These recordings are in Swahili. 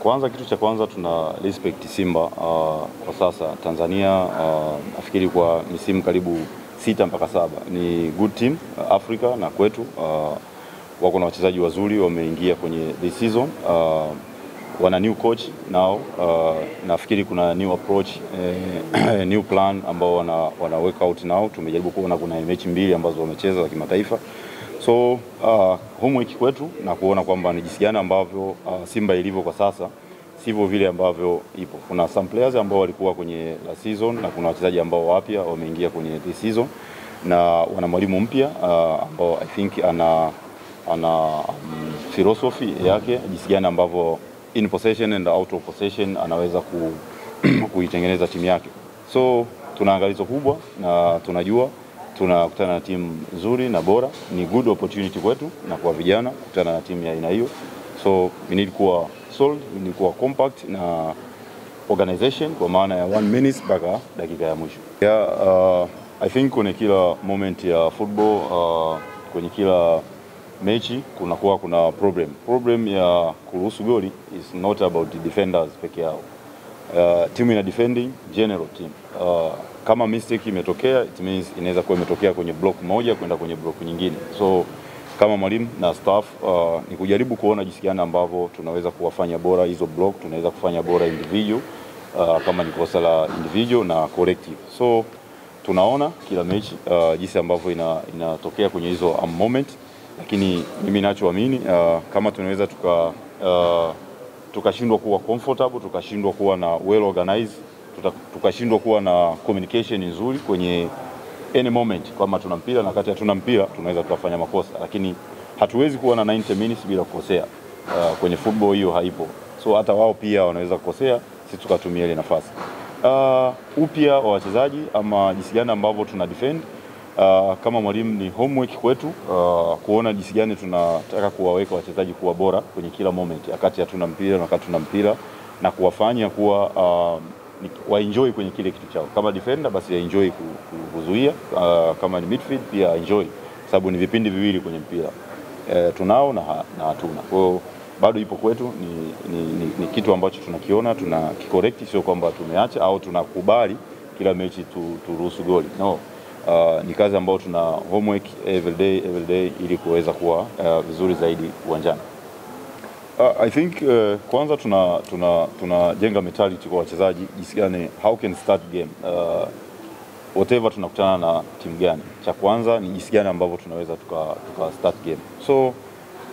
Kwanza, kitu cha kwanza tuna respect Simba kwa sasa Tanzania. Nafikiri kwa misimu karibu 6 mpaka 7 ni good team Afrika, na kwetu wako na wachezaji wazuri wameingia kwenye this season. Wana new coach nao, nafikiri kuna new approach, new plan ambao wana work out nao. Tumejaribu kuona kuna mechi 2 ambazo wamecheza za kimataifa, so homework kwetu na kuona kwamba ni jinsi gani ambavyo Simba ilivyo kwa sasa sivyo vile ambavyo ipo. Kuna some players ambao walikuwa kwenye la season na kuna wachezaji ambao wapya wameingia kwenye this season, na wana mwalimu mpya ambao I think ana philosophy yake jinsi gani ambavyo in possession and out of possession anaweza kuitengeneza timu yake. So tuna angalizo kubwa na tunajua tunakutana na timu nzuri na bora. Ni good opportunity kwetu na kwa vijana kukutana na timu ya aina hiyo. So we need kuwa solid, we need kuwa compact na organization kwa maana ya 1 minute mpaka dakika ya mwisho. I think kwenye kila moment ya football, kwenye kila mechi kuna problem ya kuruhusu goli is not about the defenders peke yao. Timu ina defending general team. Kama mistake imetokea, it means inaweza kuwa imetokea kwenye block moja kwenda kwenye block nyingine. So kama mwalimu na staff ni kujaribu kuona jinsi gani ambavyo tunaweza kuwafanya bora hizo block, tunaweza kufanya bora individual kama ni kosa la individual na collective. So tunaona kila mechi jinsi ambavyo inatokea kwenye hizo moment, lakini mimi ninachoamini kama tunaweza tukashindwa kuwa comfortable, tukashindwa kuwa na well organized, tukashindwa kuwa na communication nzuri kwenye any moment, kama tuna mpira na kati hatuna mpira tunaweza tukafanya makosa, lakini hatuwezi kuwa na 90 minutes bila kukosea. Kwenye football hiyo haipo. So hata wao pia wanaweza kukosea, sisi tukatumia ile nafasi. Upya wa wachezaji ama jinsi gani ambavyo tuna defend, kama mwalimu ni homework kwetu kuona jinsi gani tunataka kuwaweka wachezaji kuwa bora kwenye kila moment, wakati hatuna mpira na wakati tuna mpira, na kuwafanya kuwa waenjoy kwenye kile kitu chao. Kama defender basi enjoy kuzuia, kama ni midfield pia enjoy, sababu ni vipindi viwili kwenye mpira, tunao na hatuna. Kwa hiyo bado ipo kwetu, ni kitu ambacho tunakiona, tunakicorrect, sio kwamba tumeacha au tunakubali kila mechi turuhusu goli. No, ni kazi ambayo tuna homework every day ili kuweza kuwa vizuri zaidi uwanjani. I think kwanza tunajenga mentality kwa wachezaji jinsi gani how can start game, whatever tunakutana na timu gani. Cha kwanza ni jinsi gani ambavyo tunaweza tuka start game. So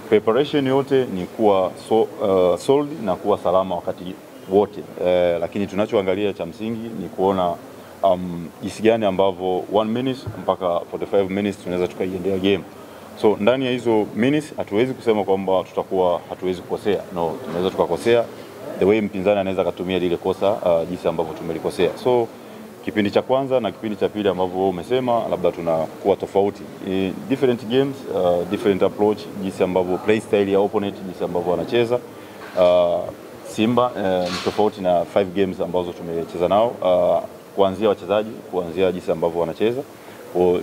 preparation yote ni kuwa solid na kuwa salama wakati wote, lakini tunachoangalia cha msingi ni kuona jinsi gani ambavyo 1 minute mpaka 45 minutes tunaweza tukaiendea game. So ndani ya hizo minutes hatuwezi kusema kwamba tutakuwa hatuwezi kukosea. No, tunaweza tukakosea the way mpinzani anaweza kutumia lile kosa jinsi ambavyo tumelikosea. So kipindi cha kwanza na kipindi cha pili ambavyo wewe umesema labda tunakuwa tofauti. Different games, different approach, jinsi ambavyo play style ya opponent, jinsi ambavyo wanacheza. Simba ni tofauti na 5 games ambazo tumecheza nao, kuanzia wachezaji, kuanzia jinsi ambavyo wanacheza.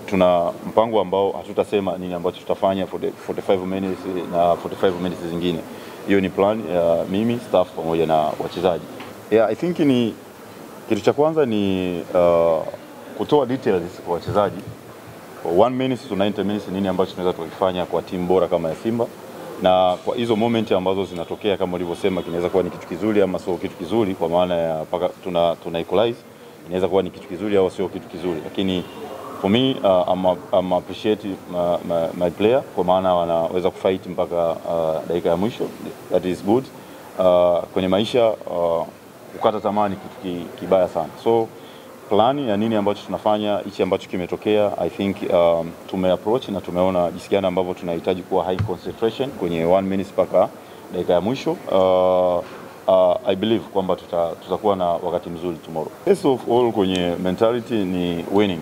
Tuna mpango ambao hatutasema nini ambacho tutafanya for the 45 minutes na 45 minutes zingine. Hiyo ni plan ya mimi, staff pamoja na wachezaji. I think ni kitu cha kwanza ni kutoa details kwa wachezaji. 1 minute to 90 minutes nini ambacho tunaweza tukifanya kwa timu bora kama ya Simba, na kwa hizo moment ambazo zinatokea kama ulivyosema, kinaweza kuwa ni kitu kizuri ama sio kitu kizuri, kwa maana ya paka tuna equalize, inaweza kuwa ni kitu kizuri au sio kitu kizuri, lakini for me I'm appreciate my player, kwa maana wanaweza kufight mpaka dakika ya mwisho. That is good. Kwenye maisha kukata tamaa ni kitu kibaya sana. So plani ya nini ambacho tunafanya, hichi ambacho kimetokea, I think tumeapproach na tumeona jinsi gani ambavyo tunahitaji kuwa high concentration kwenye 1 minute mpaka dakika ya mwisho. I believe kwamba tutakuwa na wakati mzuri tomorrow. First of all, kwenye mentality ni winning.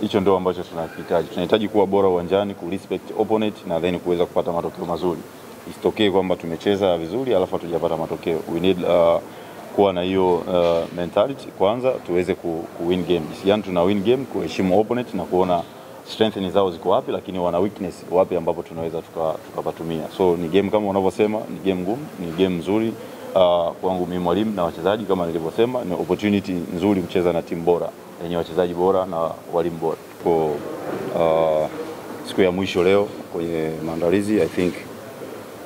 Hicho ndio ambacho tunahitaji. Tunahitaji kuwa bora uwanjani, ku respect opponent na then kuweza kupata matokeo mazuri. Isitokee kwamba tumecheza vizuri alafu hatujapata matokeo. We need kuwa na hiyo mentality kwanza tuweze win game. Yani tuna win game, kuheshimu opponent na kuona strength zao ziko wapi, lakini wana weakness wapi ambapo tunaweza tukapatumia. So ni game kama unavyosema, ni game ngumu, ni game nzuri. kwangu mimi mwalimu na wachezaji, kama nilivyosema, ni opportunity nzuri kucheza na timu bora yenye wachezaji bora na walimu bora. Kwa siku ya mwisho leo kwenye maandalizi, I think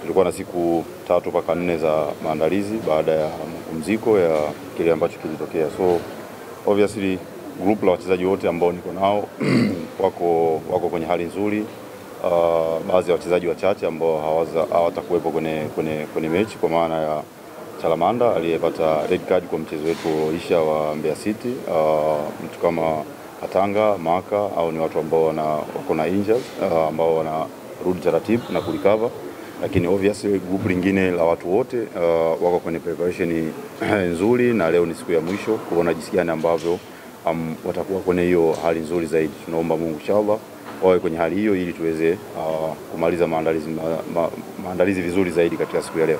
tulikuwa na siku 3 mpaka 4 za maandalizi baada ya mapumziko ya kile ambacho kilitokea. So obviously group la wachezaji wote ambao niko nao wako kwenye hali nzuri. Baadhi ya wachezaji wachache ambao hawatakuwepo kwenye mechi, kwa maana ya Chalamanda aliyepata red card kwa mchezo wetu isha wa Mbeya City, mtu kama Katanga, Maka, au ni watu ambao wako na injuries ambao wanarudi taratibu na kurecover. Lakini obviously group lingine la watu wote wako kwenye preparation nzuri, na leo ni siku ya mwisho kuona jinsi gani ambavyo watakuwa kwenye hiyo hali nzuri zaidi. Tunaomba Mungu inshallah wawe kwenye hali hiyo ili tuweze kumaliza maandalizi vizuri zaidi katika siku ya leo.